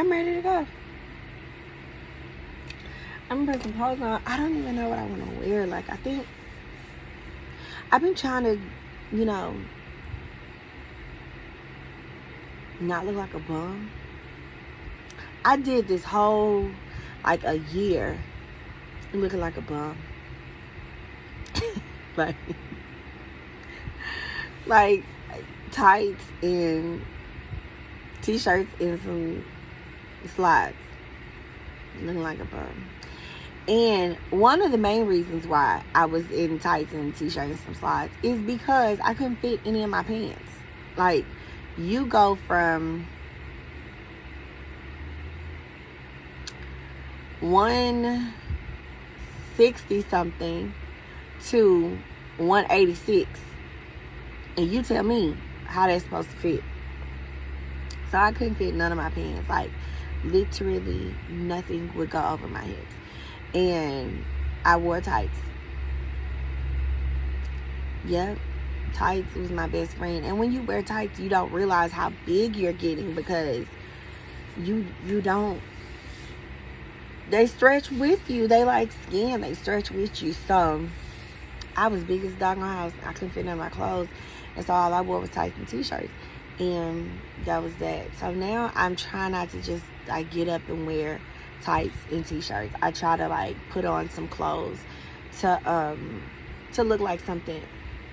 I'm ready to go. I'm gonna put some clothes on. I don't even know what I want to wear. Like, I think I've been trying to, you know, not look like a bum. I did this whole, like, a year looking like a bum. like tights and t-shirts and some slides, looking like a bum. And one of the main reasons why I was in tights and t-shirts and some slides is because I couldn't fit any of my pants. Like, you go from 160 something to 186, and you tell me how that's supposed to fit. So I couldn't fit none of my pants. Like, literally nothing would go over my hips. And I wore tights. Yep, tights was my best friend. And when you wear tights, you don't realize how big you're getting, because you don't, they stretch with you. They like skin. They stretch with you. So I was big as a dog in the house. I couldn't fit in my clothes. And so all I wore was tights and t-shirts. And that was that. So now I'm trying not to just like get up and wear tights and t-shirts. I try to like put on some clothes to look like something.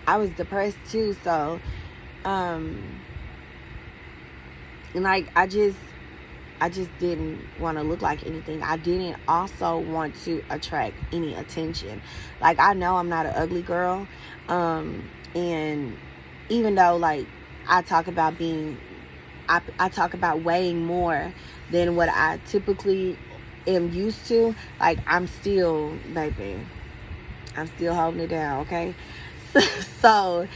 I was depressed too, so like I just didn't want to look like anything. I didn't also want to attract any attention. Like, I know I'm not an ugly girl, and even though like I talk about I talk about weighing more than what I typically am used to, like, I'm still, baby, I'm still holding it down, okay? So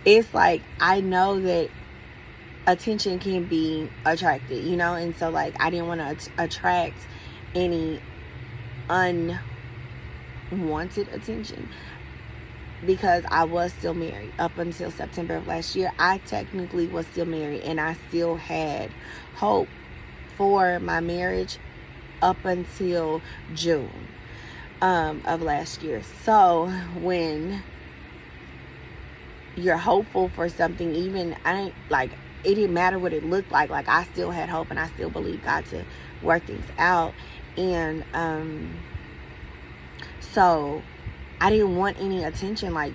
it's like, I know that attention can be attracted, you know, and so like I didn't want to attract any unwanted attention, because I was still married up until September of last year. I technically was still married, and I still had hope for my marriage up until June of last year. So when you're hopeful for something, even it didn't matter what it looked like I still had hope, and I still believed God to work things out. And so I didn't want any attention. Like,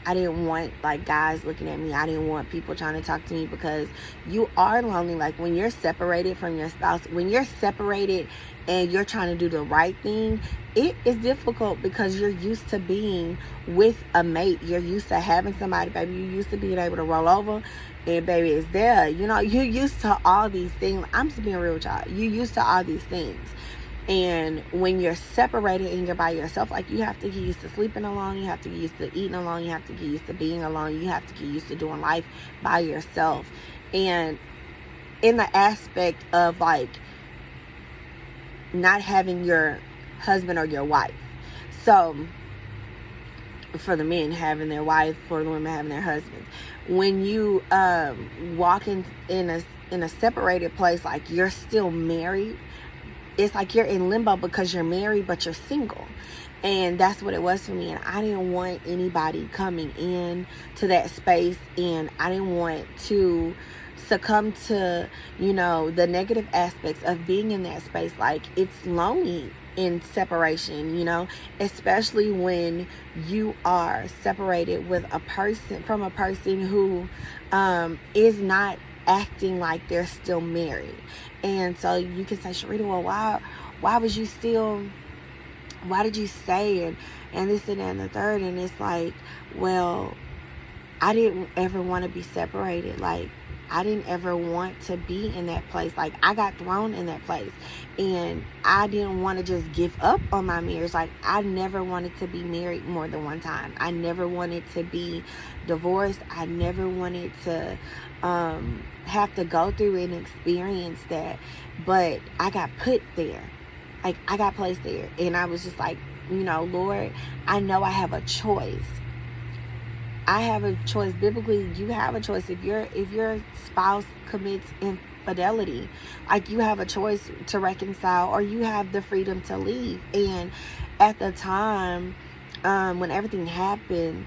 I didn't want like guys looking at me. I didn't want people trying to talk to me, because you are lonely. Like, when you're separated from your spouse, when you're separated and you're trying to do the right thing, it is difficult, because you're used to being with a mate. You're used to having somebody, baby. You're used to being able to roll over and baby is there. You know, you're used to all these things. I'm just being real with y'all. You're used to all these things. And when you're separated and you're by yourself, like, you have to get used to sleeping alone. You have to get used to eating alone. You have to get used to being alone. You have to get used to doing life by yourself. And in the aspect of like not having your husband or your wife. So for the men having their wife, for the women having their husbands. When you walk in a separated place, like, you're still married, it's like you're in limbo, because you're married but you're single. And that's what it was for me. And I didn't want anybody coming in to that space, and I didn't want to succumb to, you know, the negative aspects of being in that space. Like, it's lonely in separation, you know, especially when you are separated with a person, from a person who is not acting like they're still married. And so you can say, Sharita, well, why was you still, why did you stay, and this and that and the third? And it's like, well, I didn't ever want to be separated. Like, I didn't ever want to be in that place. Like, I got thrown in that place, and I didn't want to just give up on my marriage. Like, I never wanted to be married more than one time. I never wanted to be divorced. I never wanted to have to go through and experience that. But I got put there. Like, I got placed there, and I was just like, you know, Lord, I know I have a choice. I have a choice. Biblically, you have a choice. If your spouse commits infidelity, like, you have a choice to reconcile, or you have the freedom to leave. And at the time, when everything happened,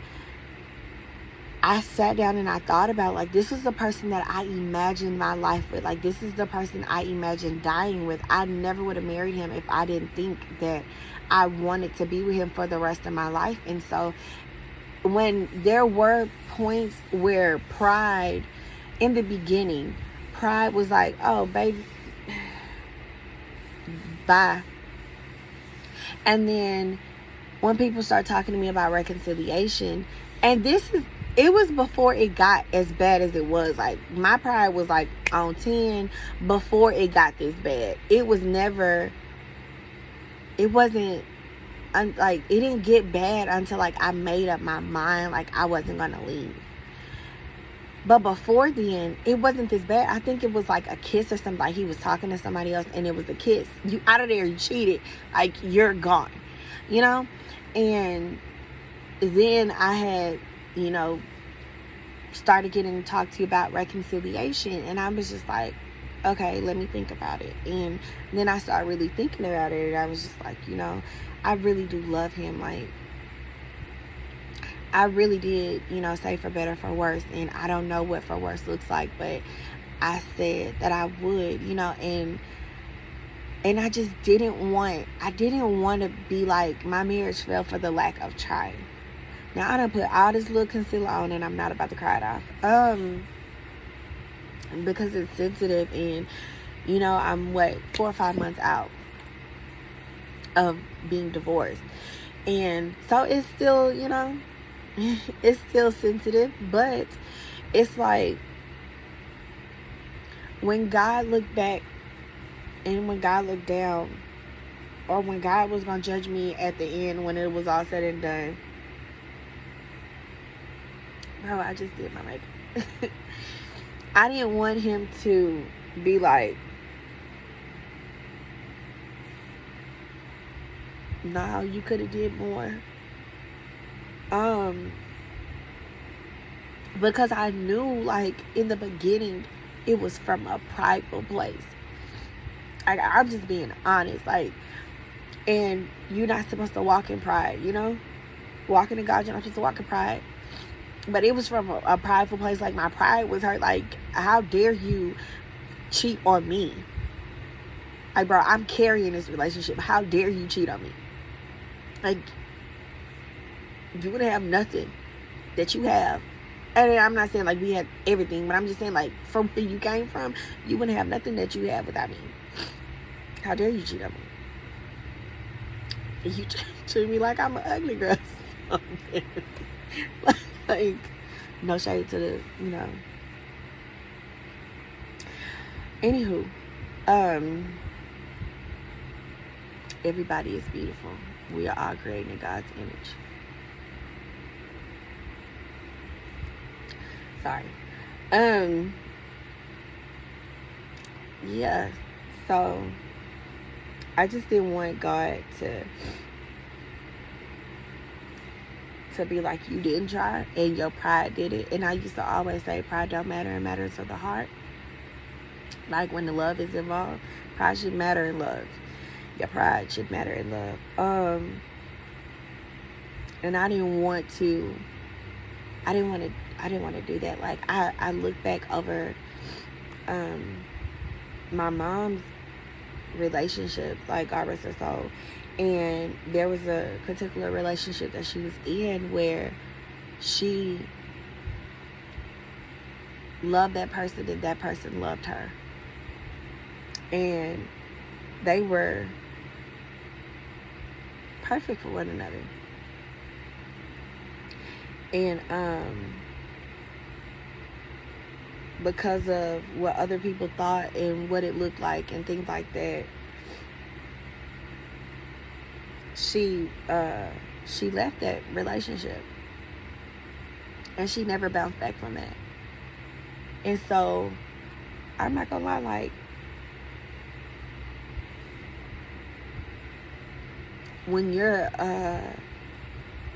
I sat down and I thought about, like, this was the person that I imagined my life with. Like, this is the person I imagined dying with. I never would have married him if I didn't think that I wanted to be with him for the rest of my life. And so when there were points where pride, in the beginning, pride was like, oh, baby, bye. And then when people start talking to me about reconciliation, and it was before it got as bad as it was. Like, my pride was like on 10 before it got this bad. It wasn't like, it didn't get bad until, like, I made up my mind, like, I wasn't gonna leave. But before then, it wasn't this bad. I think it was like a kiss or something. Like, he was talking to somebody else and it was a kiss. You out of there, you cheated. Like, you're gone, you know? And then I had, started getting talked to about reconciliation. And I was just like, okay, let me think about it. And then I started really thinking about it. And I was just like, I really do love him. Like, I really did, say for better, for worse. And I don't know what for worse looks like, but I said that I would, and I just didn't want to be like, my marriage fell for the lack of trying. Now, I done put all this little concealer on and I'm not about to cry it off. Because it's sensitive, and, I'm 4 or 5 months out of being divorced. And so it's still, it's still sensitive, but it's like, when God looked back and when God looked down, or when God was going to judge me at the end, when it was all said and done, bro, I just did my makeup. I didn't want him to be like, no, you could have did more. Because I knew, like, in the beginning, it was from a prideful place. Like, I'm just being honest. Like, and you're not supposed to walk in pride, Walking in God, you're not supposed to walk in pride. But it was from a prideful place. Like, my pride was hurt. Like, how dare you cheat on me? Like, bro, I'm carrying this relationship. How dare you cheat on me? Like, you wouldn't have nothing that you have. And I'm not saying, like, we had everything, but I'm just saying, like, from where you came from, you wouldn't have nothing that you have without me. How dare you cheat on me? You treat me like I'm an ugly girl. Like, no shade to the, Anywho, everybody is beautiful. We are all created in God's image. Sorry. Yeah. So, I just didn't want God to be like, you didn't try and your pride did it. And I used to always say, pride don't matter, it matters to the heart. Like, when the love is involved, pride should matter in love. Your pride should matter in love. And I didn't want to do that. Like, I look back over my mom's relationship, like, God rest her soul. And there was a particular relationship that she was in where she loved that person and that person loved her. And they were perfect for one another. And because of what other people thought and what it looked like and things like that, she left that relationship, and she never bounced back from that. And so, I'm not gonna lie, like, when you're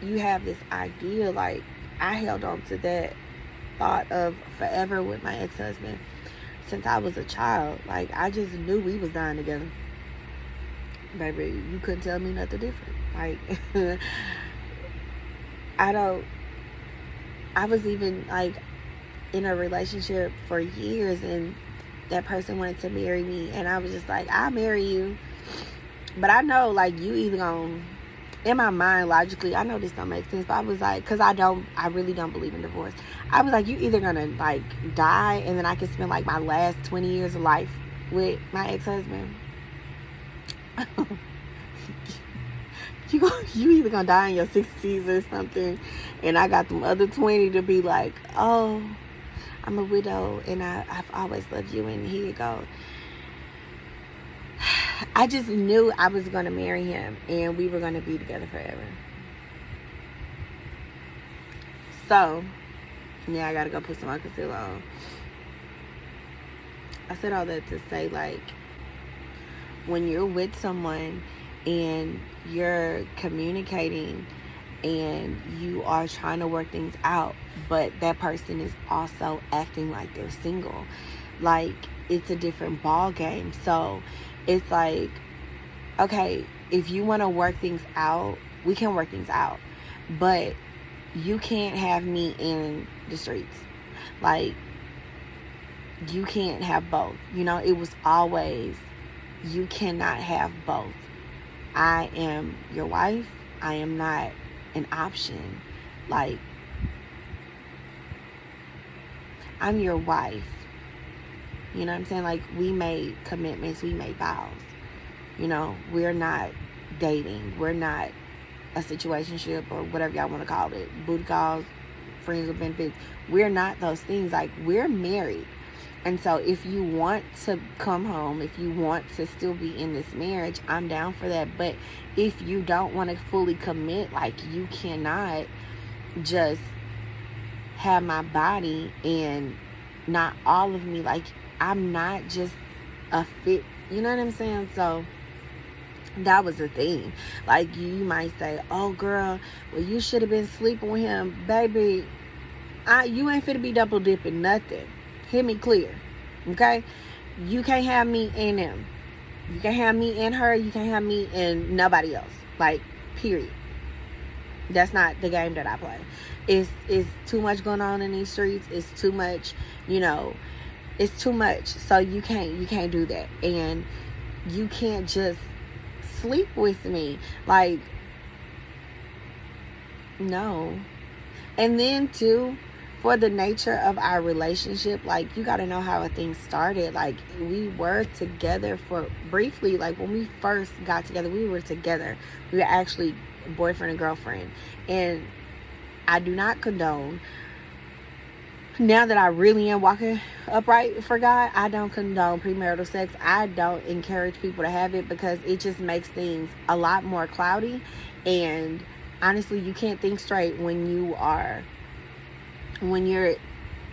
you have this idea, like, I held on to that thought of forever with my ex-husband since I was a child. Like, I just knew we was dying together. Baby, you couldn't tell me nothing different. Like, I was even, like, in a relationship for years, and that person wanted to marry me, and I was just like, I'll marry you. But I know, like, you either gonna, in my mind, logically, I know this don't make sense, but I was like, because I really don't believe in divorce. I was like, you either gonna, like, die, and then I can spend, like, my last 20 years of life with my ex-husband. You either gonna die in your 60s or something, and I got them other 20 to be like, oh, I'm a widow, and I've always loved you, and here you go. I just knew I was gonna marry him, and we were gonna be together forever. So, yeah, I gotta go put some more concealer on. I said all that to say, like, when you're with someone and you're communicating and you are trying to work things out, but that person is also acting like they're single, like, it's a different ball game. So it's like, okay, if you want to work things out, we can work things out, but you can't have me in the streets. Like, you can't have both. You know, it was always, you cannot have both. I am your wife. I am not an option. Like, I'm your wife. You know what I'm saying? Like, we made commitments. We made vows. You know, we're not dating. We're not a situationship or whatever y'all want to call it. Booty calls, friends with benefits. We're not those things. Like, we're married. And so if you want to come home, if you want to still be in this marriage, I'm down for that. But if you don't want to fully commit, like, you cannot just have my body and not all of me. Like, I'm not just a fit, you know what I'm saying? So that was the thing. Like, you might say, oh girl, well, you should have been sleeping with him. Baby, you ain't finna be double dipping nothing. Hear me clear, okay? You can't have me and him. You can't have me and her. You can't have me and nobody else. Like, period. That's not the game that I play. It's too much going on in these streets. It's too much, you know. It's too much. So you can't do that. And you can't just sleep with me. Like, no. And then too, for the nature of our relationship, like, you got to know how a thing started. Like, we were together for briefly. Like, when we first got together, we were together. We were actually boyfriend and girlfriend. And I do not condone, now that I really am walking upright for God, I don't condone premarital sex. I don't encourage people to have it, because it just makes things a lot more cloudy. And honestly, you can't think straight when you're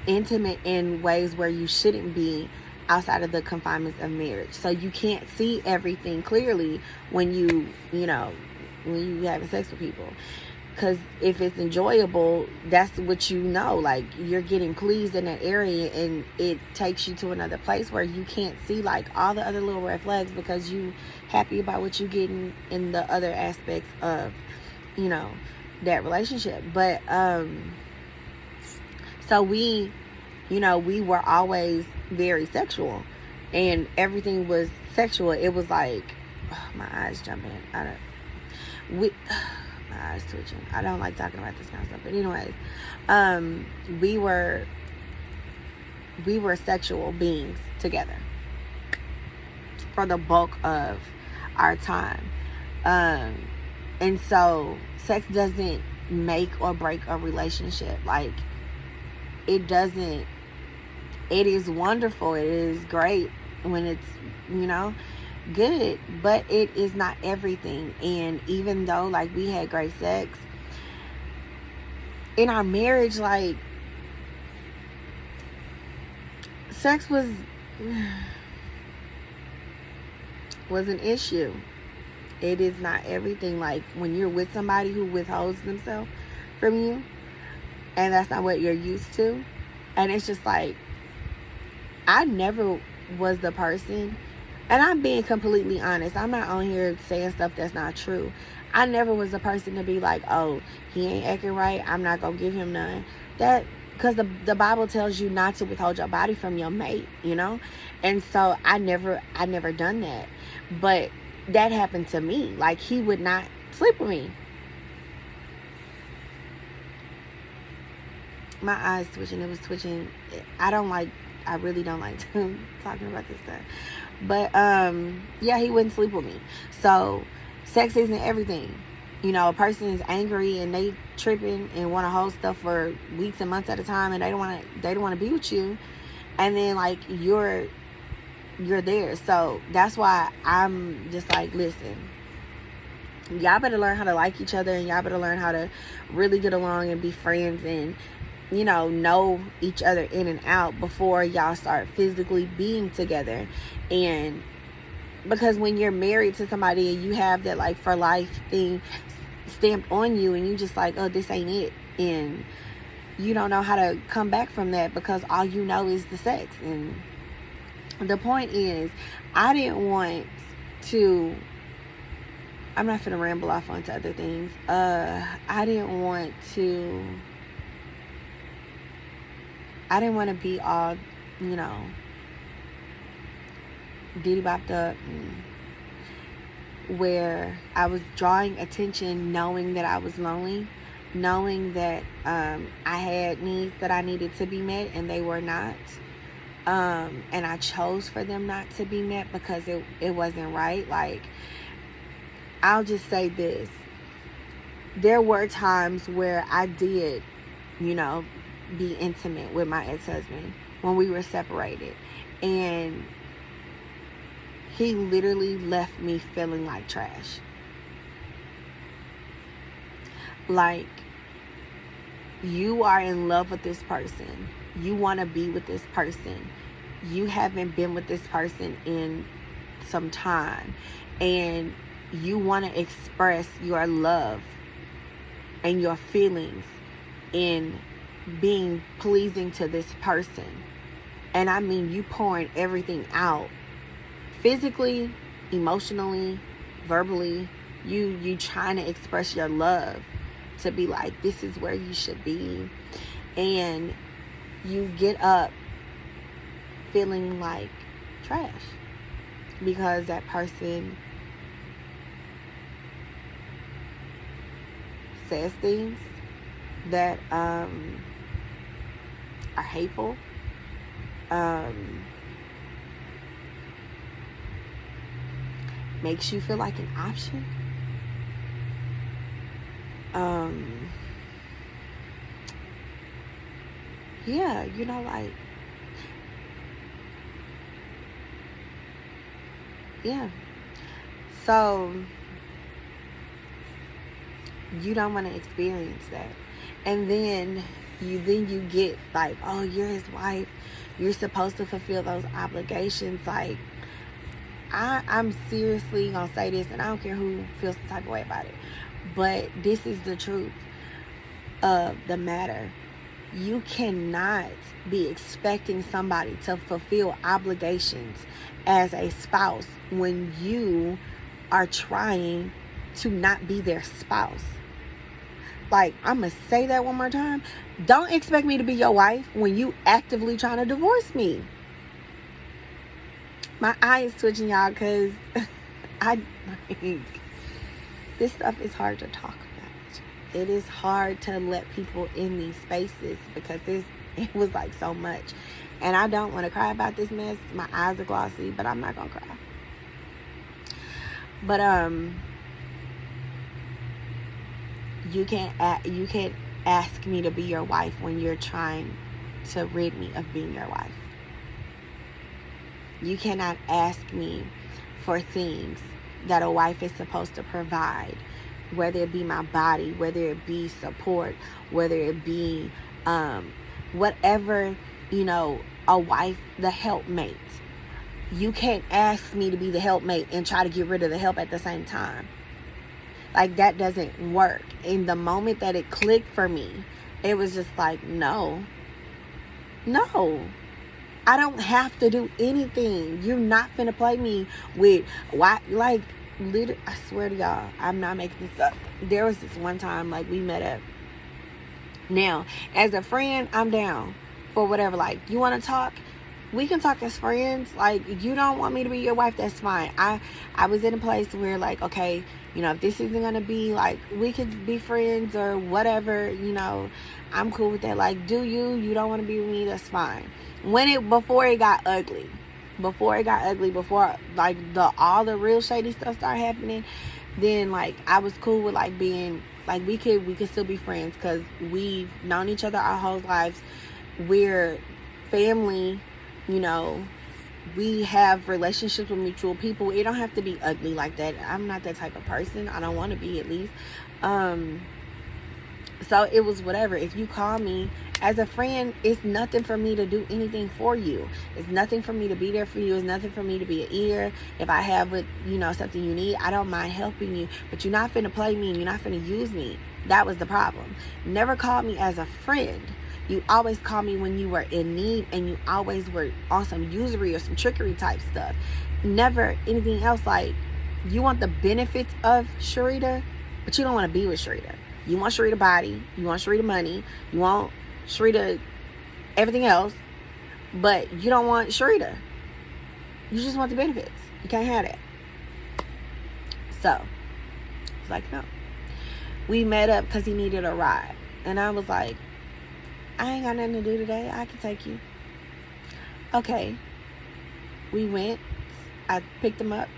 intimate in ways where you shouldn't be outside of the confinements of marriage. So you can't see everything clearly when you having sex with people. Because if it's enjoyable, that's what you know. Like, you're getting pleased in that area, and it takes you to another place where you can't see, like, all the other little red flags, because you happy about what you're getting in the other aspects of, you know, that relationship. But so we were always very sexual, and everything was sexual. It was like, oh, my eyes jumping. My eyes twitching. I don't like talking about this kind of stuff. But anyways, we were sexual beings together for the bulk of our time. And so sex doesn't make or break a relationship. Like, it doesn't. It is wonderful. It is great when it's, you know, good, but it is not everything. And even though, like, we had great sex in our marriage, like, sex was an issue. It is not everything. Like, when you're with somebody who withholds themselves from you, and that's not what you're used to. And it's just like, I never was the person, and I'm being completely honest. I'm not on here saying stuff that's not true. I never was the person to be like, oh, he ain't acting right, I'm not going to give him none. That, because the Bible tells you not to withhold your body from your mate, you know? And so I never done that. But that happened to me. Like, he would not sleep with me. My eyes twitching. It was twitching. I really don't like talking about this stuff. But, yeah, he wouldn't sleep with me. So, sex isn't everything. You know, a person is angry and they tripping and want to hold stuff for weeks and months at a time, and they don't want to be with you. And then, like, you're there. So, that's why I'm just like, listen, y'all better learn how to like each other, and y'all better learn how to really get along and be friends, and you know each other in and out before y'all start physically being together. And because when you're married to somebody and you have that like for life thing stamped on you, and you just like, oh, this ain't it, and you don't know how to come back from that because all you know is the sex. And the point is, I didn't want to, I'm not finna ramble off onto other things. I didn't want to be all, you know, diddy bopped up, where I was drawing attention, knowing that I was lonely, knowing that I had needs that I needed to be met and they were not. And I chose for them not to be met because it wasn't right. Like, I'll just say this. There were times where I did, you know, be intimate with my ex-husband when we were separated, and he literally left me feeling like trash. Like, you are in love with this person, you want to be with this person, you haven't been with this person in some time, and you want to express your love and your feelings in being pleasing to this person. And I mean, you pouring everything out, physically, emotionally, verbally. You trying to express your love to be like, this is where you should be. And you get up feeling like trash because that person says things that are hateful, makes you feel like an option, yeah, you know, like, yeah. So you don't want to experience that. And then you get like, oh, you're his wife, you're supposed to fulfill those obligations. Like, I'm seriously gonna say this, and I don't care who feels the type of way about it, but this is the truth of the matter. You cannot be expecting somebody to fulfill obligations as a spouse when you are trying to not be their spouse. Like, I'm going to say that one more time. Don't expect me to be your wife when you actively trying to divorce me. My eye is twitching, y'all, because this stuff is hard to talk about. It is hard to let people in these spaces because it was like so much. And I don't want to cry about this mess. My eyes are glossy, but I'm not going to cry. But, you can't ask me to be your wife when you're trying to rid me of being your wife. You cannot ask me for things that a wife is supposed to provide, whether it be my body, whether it be support, whether it be whatever, you know, a wife, the helpmate. You can't ask me to be the helpmate and try to get rid of the help at the same time. Like, that doesn't work. In the moment that it clicked for me, it was just like, no, I don't have to do anything. You're not finna play me with why, like, literally, I swear to y'all, I'm not making this up. There was this one time, like, we met up. Now, as a friend, I'm down for whatever. Like, you want to talk? We can talk as friends. Like, you don't want me to be your wife, that's fine. I was in a place where, like, okay, you know, if this isn't going to be, like, we could be friends or whatever, you know, I'm cool with that. Like, you don't want to be with me, that's fine. Before it got ugly, before like all the real shady stuff started happening, then, like, I was cool with, like, being, like, we could still be friends because we've known each other our whole lives. We're family, you know, we have relationships with mutual people. It don't have to be ugly like that. I'm not that type of person. I don't want to be, at least. So it was whatever. If you call me as a friend, it's nothing for me to do anything for you. It's nothing for me to be there for you. It's nothing for me to be an ear. If I have, you know, something you need, I don't mind helping you. But you're not finna play me and you're not finna use me. That was the problem. Never called me as a friend. You always called me when you were in need, and you always were on some usury or some trickery type stuff. Never anything else. Like, you want the benefits of Sharita, but you don't want to be with Sharita. You want Sharita body, you want Sharita money, you want Sharita everything else, but you don't want Sharita. You just want the benefits. You can't have that. So it's like, no. We met up because he needed a ride, and I was like, I ain't got nothing to do today. I can take you. Okay. We went. I picked him up.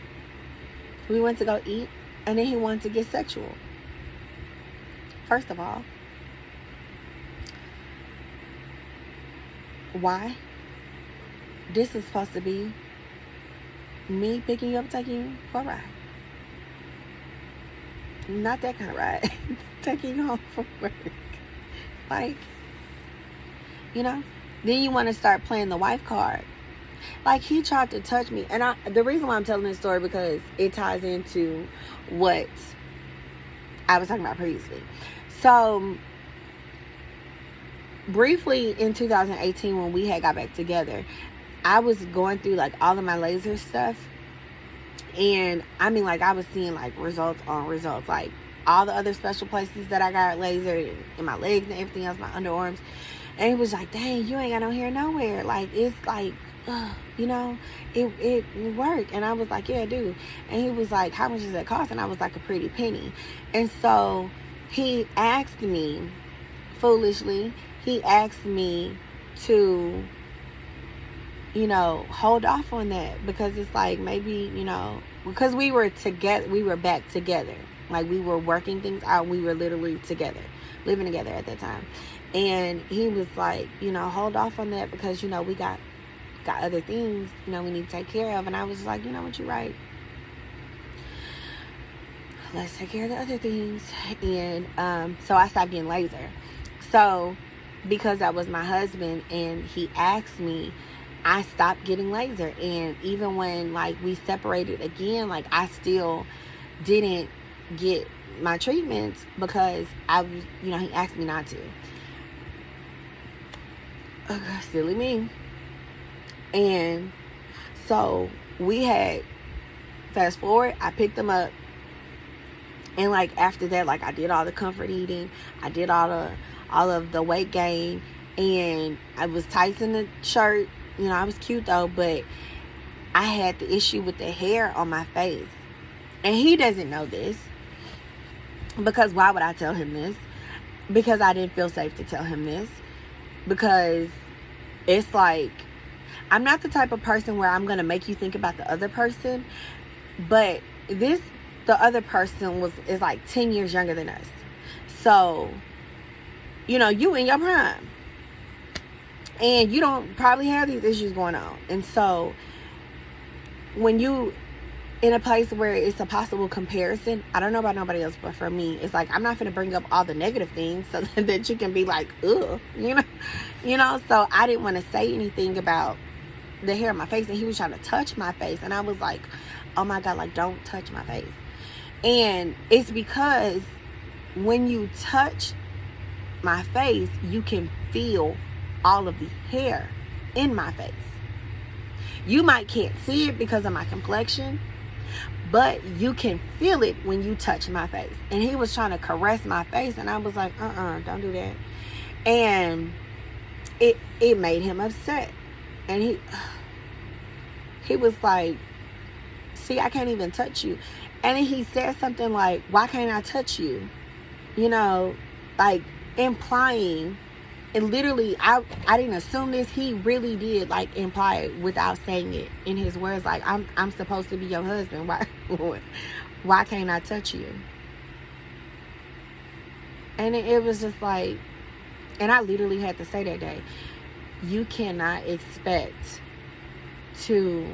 We went to go eat, and then he wanted to get sexual. First of all, why? This is supposed to be me picking you up, taking you for a ride. Not that kind of ride. Taking you home from work. Like, you know? Then you want to start playing the wife card. Like, he tried to touch me. And the reason why I'm telling this story, because it ties into what I was talking about previously. So, briefly in 2018, when we had got back together, I was going through, like, all of my laser stuff. And, I mean, like, I was seeing, like, results on results. Like, all the other special places that I got lasered in my legs and everything else, my underarms. And he was like, dang, you ain't got no hair nowhere. Like, it's like, you know, it worked. And I was like, yeah, I do. And he was like, how much does that cost? And I was like, a pretty penny. And so he asked me, foolishly, to, you know, hold off on that, because it's like, maybe, you know, because we were together, we were back together. Like, we were working things out. We were literally together, living together at that time. And he was like, you know, hold off on that, because, you know, we got other things, you know, we need to take care of. And I was like, you know what, you're right. Let's take care of the other things. And so I stopped getting laser. So because that was my husband and he asked me, I stopped getting laser. And even when, like, we separated again, like, I still didn't get my treatments because I was, you know, he asked me not to. Silly me. And so we had, fast forward, I picked him up, and, like, after that, like, I did all the comfort eating, I did all of the weight gain, and I was tight in the shirt. You know, I was cute though, but I had the issue with the hair on my face. And he doesn't know this, because why would I tell him this? Because I didn't feel safe to tell him this. Because it's like, I'm not the type of person where I'm going to make you think about the other person. But the other person is like 10 years younger than us. So, you know, you in your prime. And you don't probably have these issues going on. And so, when you in a place where it's a possible comparison, I don't know about nobody else, but for me, it's like, I'm not going to bring up all the negative things so that you can be like, ugh, you know. So I didn't want to say anything about the hair on my face, and he was trying to touch my face, and I was like, oh my God, like, don't touch my face. And it's because when you touch my face, you can feel all of the hair in my face. You might can't see it because of my complexion, but you can feel it when you touch my face. And he was trying to caress my face, and I was like, don't do that. And it made him upset. And he was like, see, I can't even touch you. And then he said something like, why can't I touch you? You know, like implying, and literally, I didn't assume this. He really did like imply it without saying it in his words. Like, I'm supposed to be your husband. Why can't I touch you? And it was just like, and I literally had to say that day, you cannot expect to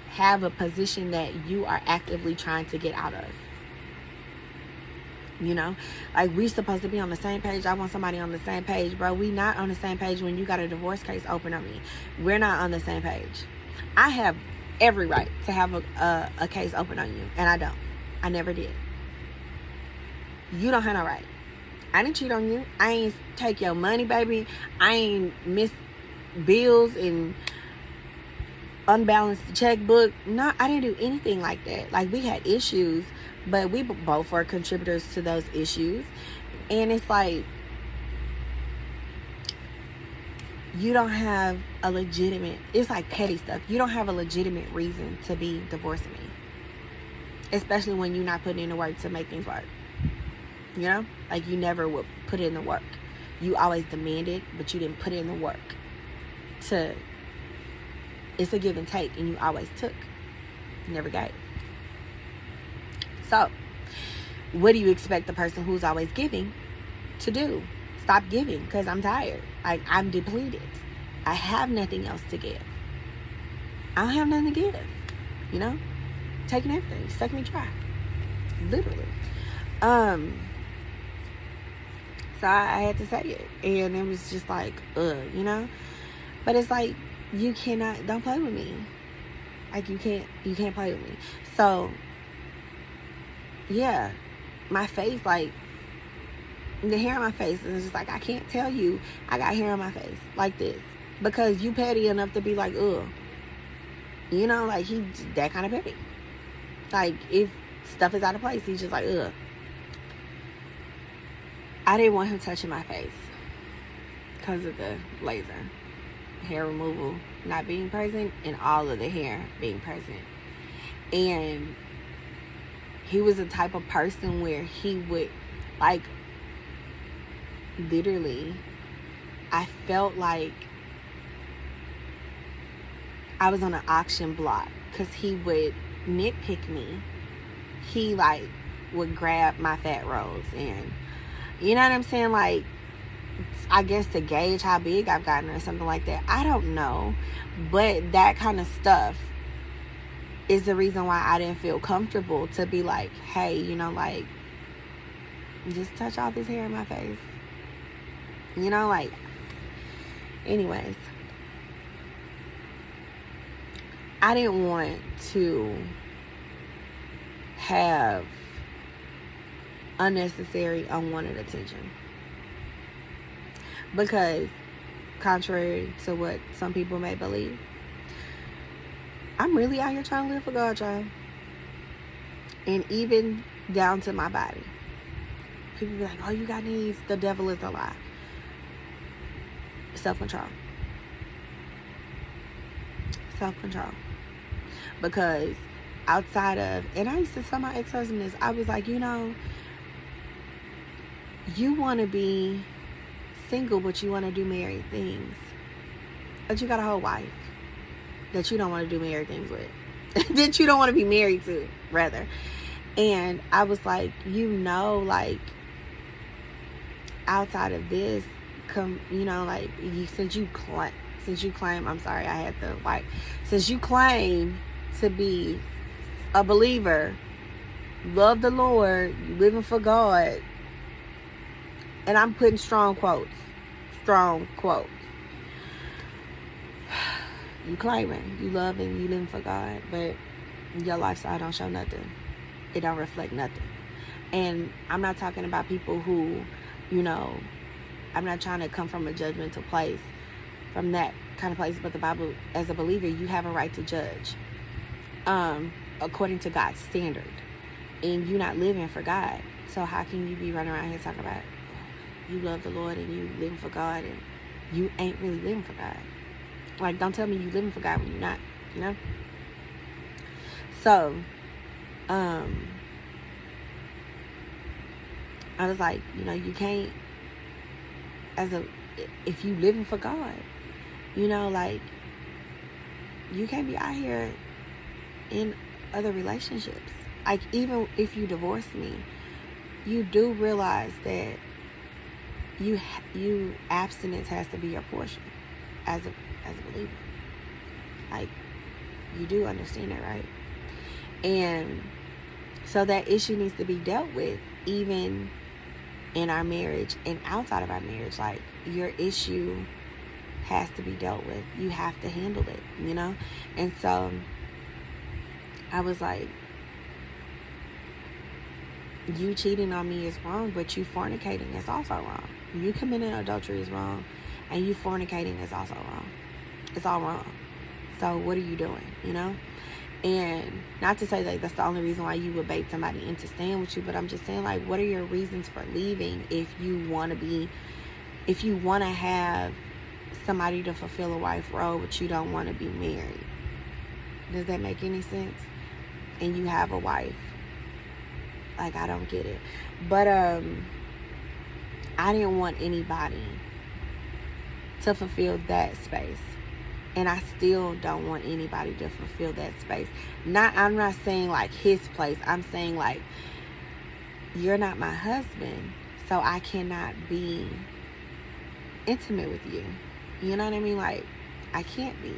have a position that you are actively trying to get out of. You know, like, we supposed to be on the same page. I want somebody on the same page, bro. We not on the same page when you got a divorce case open on me. We're not on the same page. I have every right to have a case open on you, and I don't. I never did. You don't have no right. I didn't cheat on you. I ain't take your money, baby. I ain't miss bills and unbalanced checkbook. No, I didn't do anything like that. Like, we had issues, but we both were contributors to those issues. And it's like, you don't have a legitimate, it's like petty stuff. You don't have a legitimate reason to be divorcing me. Especially when you're not putting in the work to make things work. You know? Like, you never would put in the work. You always demanded, but you didn't put in the work. It's a give and take, and you always took. You never gave. So, what do you expect the person who's always giving to do? Stop giving, because I'm tired. Like, I'm depleted. I have nothing else to give. I don't have nothing to give. You know? Taking everything. Sucking me dry. Literally. So I had to say it. And it was just like, you know? But it's like, you cannot, don't play with me. Like, you can't play with me. So, yeah, my face, like, the hair on my face is just like, I can't tell you I got hair on my face like this, because you petty enough to be like, ugh. You know, like, he that kind of petty. Like, if stuff is out of place, he's just like, ugh. I didn't want him touching my face because of the laser. Hair removal not being present, and all of the hair being present. And he was the type of person where he would, like, literally, I felt like I was on an auction block, because he would nitpick me. He, like, would grab my fat rolls, and you know what I'm saying, like, I guess to gauge how big I've gotten or something like that. I don't know. But that kind of stuff is the reason why I didn't feel comfortable to be like, hey, you know, like, just touch all this hair in my face. You know, like, anyways. I didn't want to have unnecessary, unwanted attention. Because, contrary to what some people may believe, I'm really out here trying to live for God, y'all. And even down to my body. People be like, oh, you got needs. The devil is a lie. Self-control. Self-control. Because outside of, and I used to tell my ex-husband this, I was like, you know, you want to be single, but you want to do married things. But you got a whole wife that you don't want to do married things with. That you don't want to be married to, rather. And I was like, you know, like, outside of this, you know, like, since you claim, I'm sorry, I had the wife. Since you claim to be a believer, love the Lord, you living for God, and I'm putting strong quotes. You claiming you love and you living for God, but your lifestyle don't show nothing. It don't reflect nothing. And I'm not talking about people who, you know, I'm not trying to come from a judgmental place, from that kind of place. But the Bible, as a believer, you have a right to judge according to God's standard. And you're not living for God. So how can you be running around here talking about you love the Lord and you living for God and you ain't really living for God? Like, don't tell me you living for God when you're not, you know? So, I was like, you know, you can't, if you living for God, you know, like, you can't be out here in other relationships. Like, even if you divorce me, you do realize that you abstinence has to be your portion as a believer. Like, you do understand that, right? And so that issue needs to be dealt with, even in our marriage and outside of our marriage. Like, your issue has to be dealt with. You have to handle it, you know? And so I was like, you cheating on me is wrong, but you fornicating is also wrong. You committing adultery is wrong, and you fornicating is also wrong. It's all wrong. So what are you doing, you know? And not to say that that's the only reason why you would bait somebody into staying with you, but I'm just saying, like, what are your reasons for leaving if you want to have somebody to fulfill a wife role, but you don't want to be married? Does that make any sense? And you have a wife. Like, I don't get it. But I didn't want anybody to fulfill that space. And I still don't want anybody to fulfill that space. I'm not saying like his place. I'm saying like, you're not my husband, so I cannot be intimate with you. You know what I mean? Like, I can't be.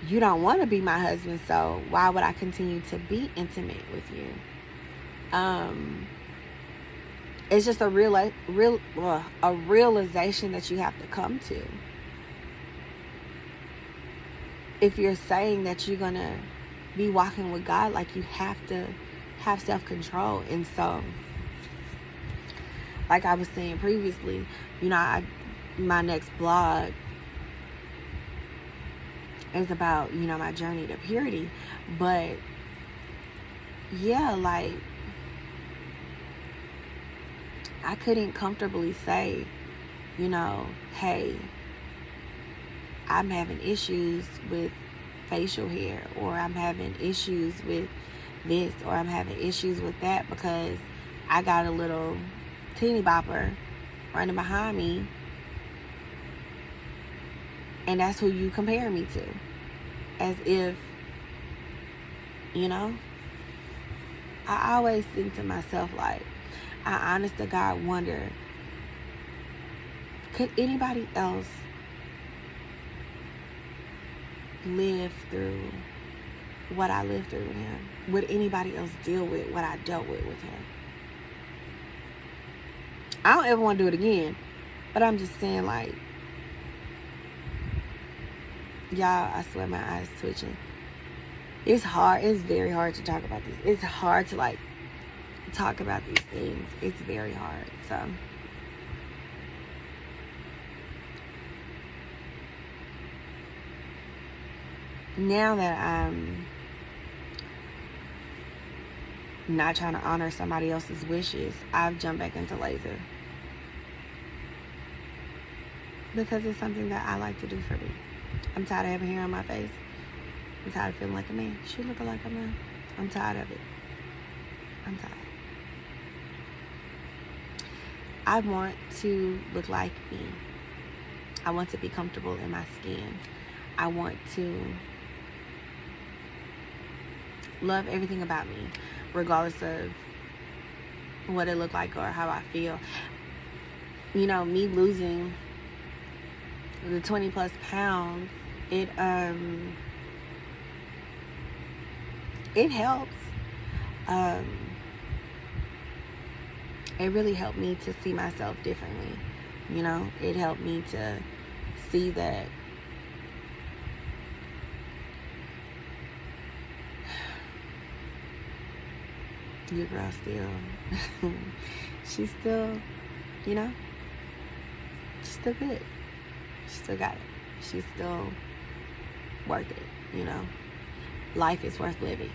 You don't want to be my husband, so why would I continue to be intimate with you? It's just a realization that you have to come to. If you're saying that you're going to be walking with God, like, you have to have self-control. And so, like I was saying previously, you know, my next blog is about, you know, my journey to purity. But yeah, like, I couldn't comfortably say, you know, hey, I'm having issues with facial hair, or I'm having issues with this, or I'm having issues with that, because I got a little teeny bopper running behind me, and that's who you compare me to. As if, you know, I always think to myself, like, I honest to God wonder, could anybody else live through what I lived through with him? Would anybody else deal with what I dealt with him? I don't ever want to do it again, but I'm just saying, like, y'all, I swear my eyes twitching. It's hard. It's very hard to talk about this. It's hard to, like, talk about these things. It's very hard. So now that I'm not trying to honor somebody else's wishes, I've jumped back into laser, because it's something that I like to do for me. I'm tired of having hair on my face. I'm tired of feeling like a man. She looking like a man. I'm tired of it. I'm tired. I want to look like me. I want to be comfortable in my skin. I want to love everything about me, regardless of what it looked like or how I feel. You know, me losing the 20 plus pounds, it helps. It really helped me to see myself differently. You know, it helped me to see that your girl still, she's still, you know, she's still good. She still got it. She's still worth it, you know. Life is worth living.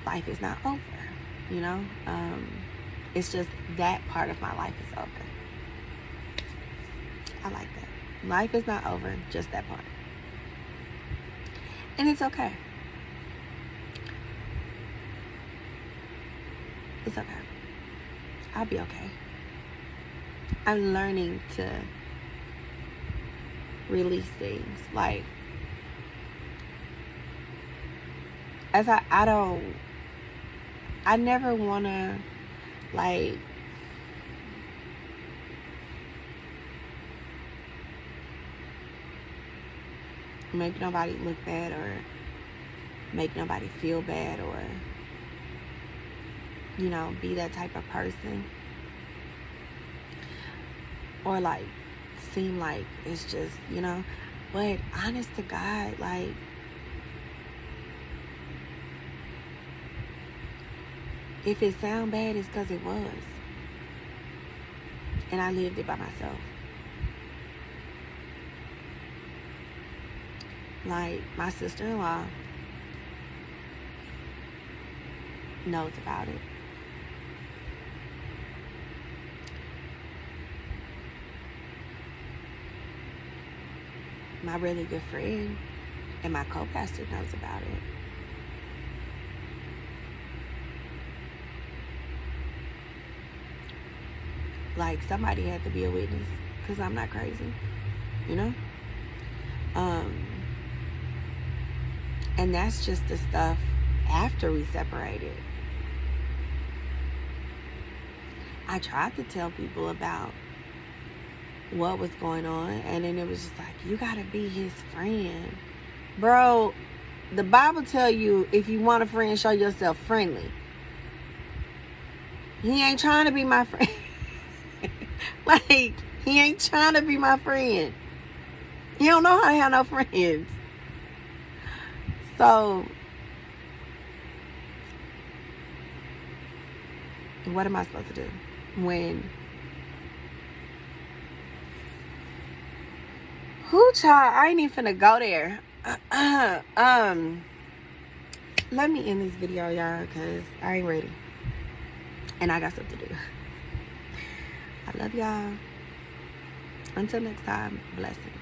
Life is not over, you know. It's just that part of my life is over. I like that. Life is not over, just that part. And it's okay. It's okay. I'll be okay. I'm learning to release things. Like, as I never want to, like, make nobody look bad or make nobody feel bad or, you know, be that type of person. Or, like, seem like it's just, you know. But honest to God, like, if it sound bad, it's because it was. And I lived it by myself. Like, my sister-in-law knows about it. My really good friend and my co-pastor knows about it. Like, somebody had to be a witness, because I'm not crazy, you know. And that's just the stuff after we separated. I tried to tell people about what was going on, and then it was just like, you gotta be his friend. Bro, the Bible tell you, if you want a friend, show yourself friendly. He ain't trying to be my friend. Like, he ain't trying to be my friend. He don't know how to have no friends. So, what am I supposed to do when... child, I ain't even finna go there. Let me end this video, y'all, because I ain't ready. And I got stuff to do. I love y'all. Until next time, blessings.